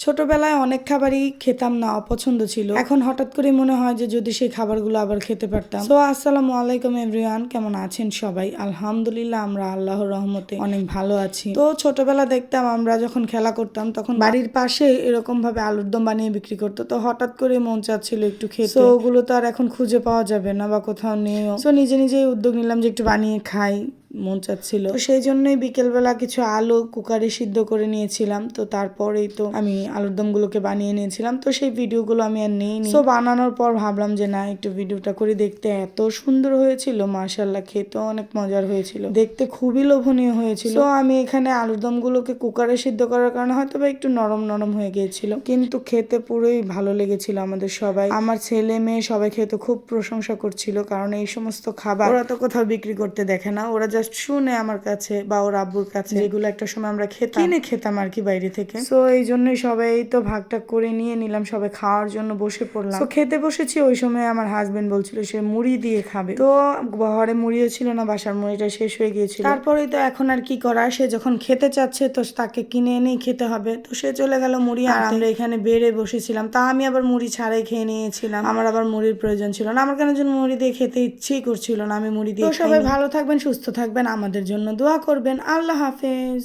ছোটবেলায় অনেক খাবারই খেতাম না, অপছন্দ ছিল। এখন হঠাৎ করে মনে হয় যে যদি সেই খাবারগুলো আবার খেতে পারতাম। তো আসসালামু আলাইকুম এভরিওয়ান, কেমন আছেন সবাই? আলহামদুলিল্লাহ আমরা আল্লাহর রহমতে অনেক ভালো আছি। তো ছোটবেলা দেখতাম আমরা যখন খেলা করতাম তখন বাড়ির পাশে এরকম ভাবে আলুর দম বানিয়ে বিক্রি করতো। তো হঠাৎ করে মন চাচ্ছিল একটু খেতে। তো ওগুলো তো আর এখন খুঁজে পাওয়া যাবে না বা কোথাও নেও। তো নিজে নিজেই উদ্যোগ নিলাম যে একটু বানিয়ে খাই, মন চাচ্ছিল। তো সেই জন্যই বিকেলবেলা কিছু আলু কুকারে সিদ্ধ করে নিয়েছিলাম। তো তারপরেই তো আমি আলুর দম গুলোকে বানিয়ে নিয়েছিলাম। তো সেই ভিডিওগুলো আমি আর নেইনি। তো বানানোর পর ভাবলাম যে না, একটু ভিডিওটা করে দেখতে এত সুন্দর হয়েছিল, মাশাআল্লাহ, খেতেও অনেক মজার হয়েছিল, দেখতে খুবই লোভনীয় হয়েছিল। তো আমি এখানে আলুর দম গুলোকে কুকারে সিদ্ধ করার কারণে হয়তো বা একটু নরম নরম হয়ে গিয়েছিল, কিন্তু খেতে পুরোই ভালো লেগেছিল আমাদের সবাই। আমার ছেলে মেয়ে সবাই খেতে খুব প্রশংসা করছিল, কারণ এই সমস্ত খাবার ওরা তো কোথাও বিক্রি করতে দেখে না, ওরা জাস্ট শুনে আমার কাছে বা ওর আব্বুর কাছে, যেগুলো একটা সময় আমরা কিনে খেতাম আর কি বাইরে থেকে। তো এই জন্যই সবাই তো ভাগটা করে নিয়ে নিলাম, সবাই খাওয়ার জন্য বসে পড়লাম। তো খেতে বসেছি, ওই সময় আমার হাজবেন্ড বলছিল সে মুড়ি দিয়ে খাবে। তো ঘরে মুড়িও ছিল না, বাসার মুড়িটা শেষ হয়ে গিয়েছিল। তারপরেই তো এখন আর কি করা, সে যখন খেতে চাচ্ছে তো তাকে কিনে এনেই খেতে হবে। তো সে চলে গেল মুড়ি, আর আমরা এখানে বেড়ে বসেছিলাম। তা আমি আবার মুড়ি ছাড়াই খেয়ে নিয়েছিলাম, আমার আবার মুড়ির প্রয়োজন ছিল না। আমার কেন যেন মুড়ি দিয়ে খেতে ইচ্ছেই করছিল না, আমি মুড়ি দিয়ে। সবাই ভালো থাকবেন, সুস্থ থাকবেন, আমাদের জন্য দোয়া করবেন। আল্লাহ হাফেজ।